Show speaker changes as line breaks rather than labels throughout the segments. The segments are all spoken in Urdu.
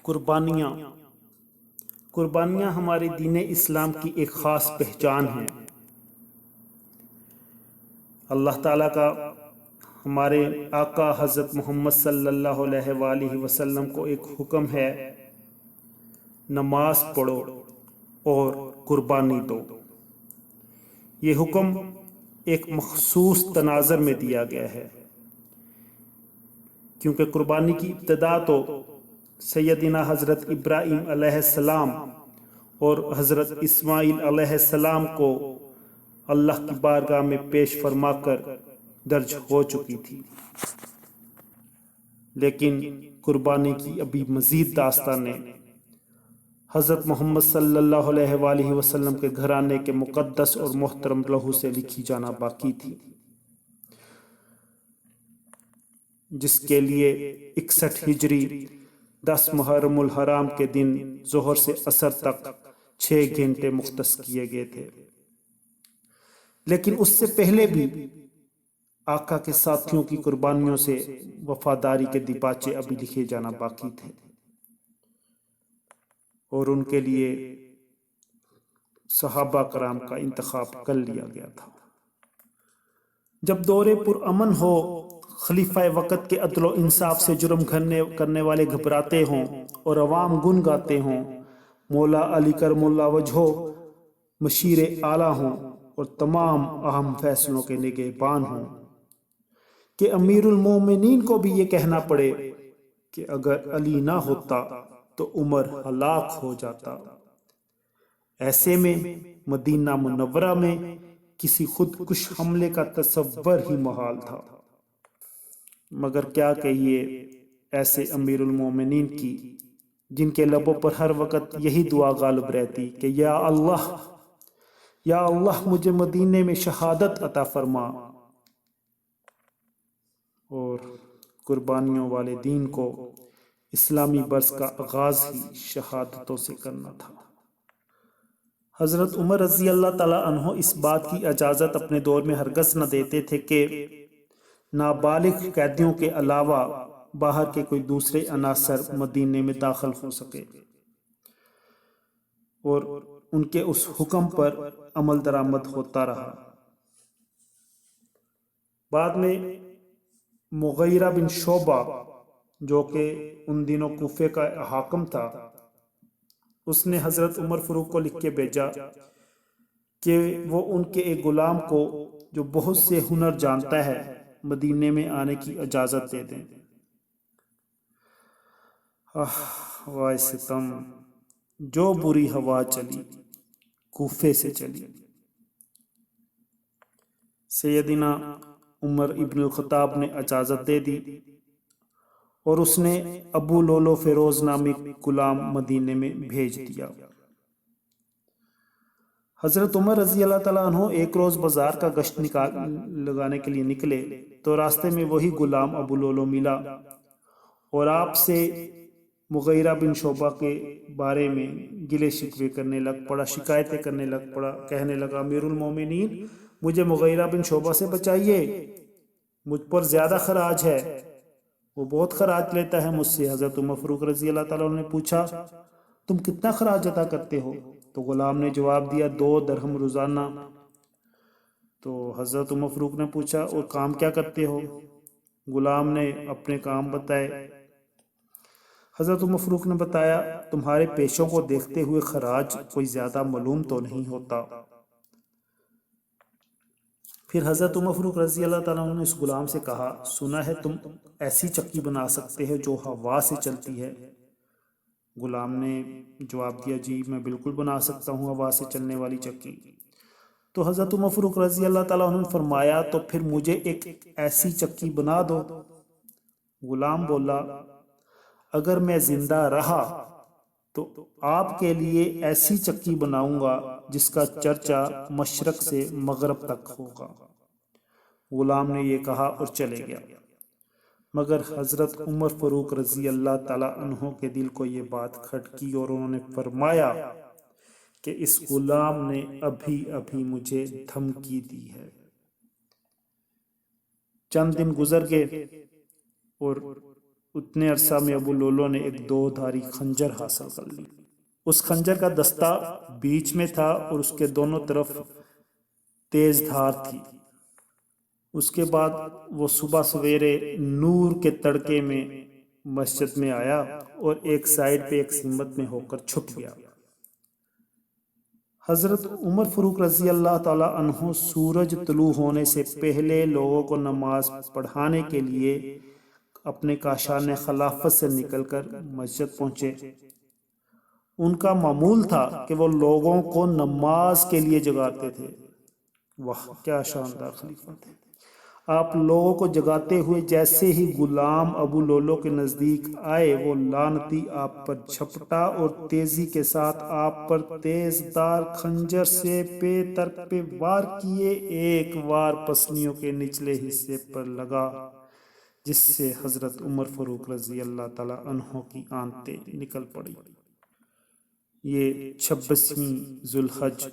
قربانیاں قربانیاں ہمارے دین اسلام کی ایک خاص پہچان ہیں۔ اللہ تعالیٰ کا ہمارے آقا حضرت محمد صلی اللہ علیہ وآلہ وسلم کو ایک حکم ہے، نماز پڑھو اور قربانی دو۔ یہ حکم ایک مخصوص تناظر میں دیا گیا ہے، کیونکہ قربانی کی ابتدا تو سیدنا حضرت ابراہیم علیہ السلام اور حضرت اسماعیل علیہ السلام کو اللہ کی بارگاہ میں پیش فرما کر درج ہو چکی تھی، لیکن قربانی کی ابھی مزید داستانیں حضرت محمد صلی اللہ علیہ وآلہ وسلم کے گھرانے کے مقدس اور محترم لہو سے لکھی جانا باقی تھی، جس کے لیے 61 ہجری 10 محرم الحرام کے دن ظہر سے عصر تک 6 گھنٹے مختص کیے گئے تھے۔ لیکن اس سے پہلے بھی آقا کے ساتھیوں کی قربانیوں سے وفاداری کے دیباچے ابھی لکھے جانا باقی تھے، اور ان کے لیے صحابہ کرام کا انتخاب کر لیا گیا تھا۔ جب دور پرامن ہو، خلیفہ وقت کے عدل و انصاف سے جرم کرنے والے گھبراتے ہوں اور عوام گن گاتے ہوں، مولا علی کرم اللہ وجہہ مشیر اعلیٰ ہوں اور تمام اہم فیصلوں کے نگہبان ہوں، کہ امیر المومنین کو بھی یہ کہنا پڑے کہ اگر علی نہ ہوتا تو عمر ہلاک ہو جاتا۔ ایسے میں مدینہ منورہ میں کسی خودکش حملے کا تصور ہی محال تھا، مگر کیا کہیے ایسے امیر المومنین کی، جن کے لبوں پر ہر وقت یہی دعا غالب رہتی کہ یا اللہ مجھے مدینے میں شہادت عطا فرما۔ اور قربانیوں والے دین کو اسلامی برس کا آغاز ہی شہادتوں سے کرنا تھا۔ حضرت عمر رضی اللہ تعالیٰ عنہ اس بات کی اجازت اپنے دور میں ہرگز نہ دیتے تھے کہ نابالغ قیدیوں کے علاوہ باہر کے کوئی دوسرے عناصر مدینے میں داخل ہو سکے، اور ان کے اس حکم پر عمل درآمد ہوتا رہا۔ بعد میں مغیرہ بن شعبہ، جو کہ ان دنوں کوفے کا حاکم تھا، اس نے حضرت عمر فاروق کو لکھ کے بھیجا کہ وہ ان کے ایک غلام کو جو بہت سے ہنر جانتا ہے مدینے میں آنے کی اجازت دے دیں۔ وائے ستم، جو بری ہوا چلی کوفے سے چلی۔ سیدنا عمر ابن الخطاب نے اجازت دے دی، اور اس نے ابو لولو فیروز نامی غلام مدینے میں بھیج دیا۔ حضرت عمر رضی اللہ تعالیٰ عنہ ایک روز بازار کا گشت لگانے کے لیے نکلے تو راستے میں وہی غلام ابو لولو ملا، اور آپ سے مغیرہ بن شعبہ کے بارے میں گلے شکوے کرنے لگ پڑا، شکایتیں کرنے لگ پڑا، کہنے لگا امیر المومنین مجھے مغیرہ بن شعبہ سے بچائیے، مجھ پر زیادہ خراج ہے، وہ بہت خراج لیتا ہے مجھ سے۔ حضرت عمر فاروق رضی اللہ تعالیٰ عنہ نے پوچھا تم کتنا خراج ادا کرتے ہو؟ تو غلام نے جواب دیا 2 درہم روزانہ۔ تو حضرت عمر فاروق نے پوچھا اور کام کیا کرتے ہو؟ غلام نے اپنے کام بتائے۔ حضرت عمر فاروق نے بتایا تمہارے پیشوں کو دیکھتے ہوئے خراج کوئی زیادہ معلوم تو نہیں ہوتا۔ پھر حضرت عمر فاروق رضی اللہ تعالیٰ عنہ نے اس غلام سے کہا سنا ہے تم ایسی چکی بنا سکتے ہو جو ہوا سے چلتی ہے؟ غلام نے جواب دیا جی میں بالکل بنا سکتا ہوں ہوا سے چلنے والی چکی۔ تو حضرت عمر فاروق رضی اللہ تعالیٰ عنہ نے فرمایا تو پھر مجھے ایک ایسی چکی بنا دو۔ غلام بولا اگر میں زندہ رہا تو آپ کے لیے ایسی چکی بناؤں گا جس کا چرچا مشرق سے مغرب تک ہوگا۔ غلام نے یہ کہا اور چلے گیا، مگر حضرت عمر فاروق رضی اللہ تعالیٰ عنہ کے دل کو یہ بات کھٹکی اور انہوں نے فرمایا کہ اس غلام نے ابھی مجھے دھمکی دی ہے۔ چند دن گزر گئے اور اتنے عرصہ میں ابو لولو نے ایک 2 دھاری خنجر حاصل کر لی۔ اس خنجر کا دستہ بیچ میں تھا اور اس کے دونوں طرف تیز دھار تھی۔ اس کے بعد وہ صبح سویرے نور کے تڑکے میں مسجد میں آیا اور ایک سائیڈ پہ ایک سمت میں ہو کر چھپ گیا۔ حضرت عمر فاروق رضی اللہ تعالی عنہ سورج طلوع ہونے سے پہلے لوگوں کو نماز پڑھانے کے لیے اپنے کاشان خلافت سے نکل کر مسجد پہنچے۔ ان کا معمول تھا کہ وہ لوگوں کو نماز کے لیے جگاتے تھے۔ واہ کیا شاندار خلیفہ تھے! آپ لوگوں کو جگاتے ہوئے جیسے ہی غلام ابو لولو کے نزدیک آئے، وہ لعنتی آپ پر جھپٹا اور تیزی کے ساتھ آپ پر تیز دار خنجر سے پے در پہ وار کیے۔ ایک وار پسلیوں کے نچلے حصے پر لگا جس سے حضرت عمر فاروق رضی اللہ تعالی عنہ کی آنتیں نکل پڑی۔ یہ 26ویں ذوالحج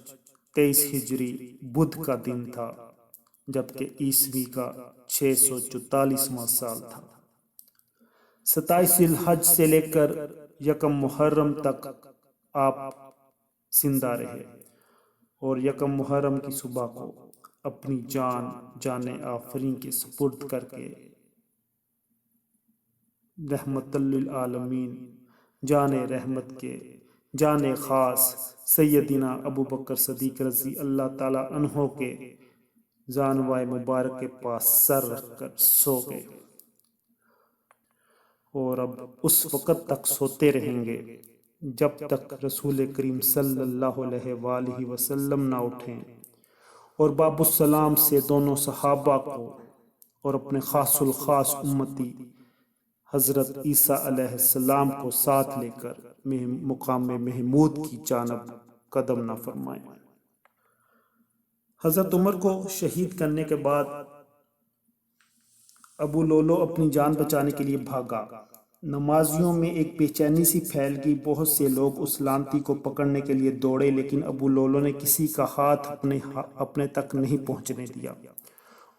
23 ہجری بدھ کا دن تھا، جبکہ عیسوی کا 644واں سال تھا۔ 27 ذوالحج سے لے کر 1 محرم تک آپ زندہ رہے اور 1 محرم کی صبح کو اپنی جان آفرین کے سپرد کر کے رحمت للعالمین جان رحمت کے جان خاص سیدنا ابو بکر صدیق رضی اللہ تعالی عنہ کے زانوائے مبارک کے پاس سر رکھ کر سو گئے، اور اب اس وقت تک سوتے رہیں گے جب تک رسول کریم صلی اللہ علیہ وآلہ وسلم نہ اٹھیں اور باب السلام سے دونوں صحابہ کو اور اپنے خاص الخاص امتی حضرت عیسیٰ علیہ السلام کو ساتھ لے کر مقام محمود کی جانب قدم نہ فرمائیں۔ حضرت عمر کو شہید کرنے کے بعد ابو لولو اپنی جان بچانے کے لیے بھاگا۔ نمازیوں میں ایک بے چینی سی پھیل گئی۔ بہت سے لوگ اس لعنتی کو پکڑنے کے لیے دوڑے، لیکن ابو لولو نے کسی کا ہاتھ اپنے تک نہیں پہنچنے دیا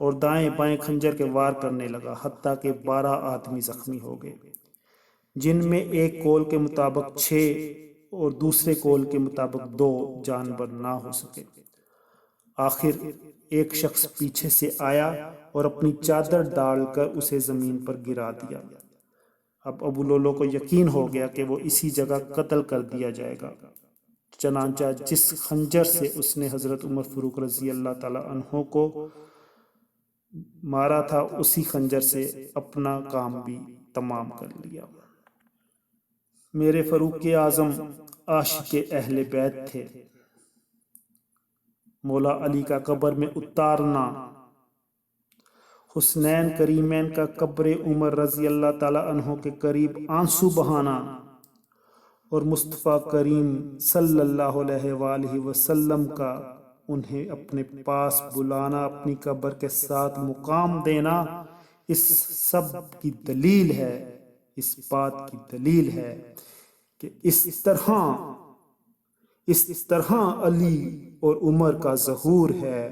اور دائیں بائیں خنجر کے وار کرنے لگا، حتیٰ کہ 12 آدمی زخمی ہو گئے، جن میں ایک قول کے مطابق 6 اور دوسرے قول کے مطابق 2 جانبر نہ ہو سکے۔ آخر ایک شخص پیچھے سے آیا اور اپنی چادر ڈال کر اسے زمین پر گرا دیا۔ اب ابو لولو کو یقین ہو گیا کہ وہ اسی جگہ قتل کر دیا جائے گا، چنانچہ جس خنجر سے اس نے حضرت عمر فاروق رضی اللہ تعالی عنہ کو مارا تھا، اسی خنجر سے اپنا کام بھی تمام کر لیا۔ میرے فاروق اعظم عاشق اہل بیت تھے۔ مولا علی کا قبر میں اتارنا، حسنین کریمین کا قبر عمر رضی اللہ تعالی عنہ کے قریب آنسو بہانا اور مصطفیٰ کریم صلی اللہ علیہ وآلہ وسلم کا انہیں اپنے پاس بلانا، اپنی قبر کے ساتھ مقام دینا، اس سب کی دلیل ہے، اس بات کی دلیل ہے کہ اس طرح علی اور عمر کا ظہور ہے،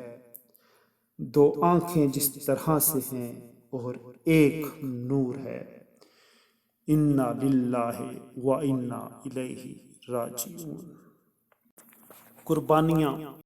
2 آنکھیں جس طرح سے ہیں اور ایک نور ہے۔ انا للہ و انا الیہ راجعون۔ قربانیاں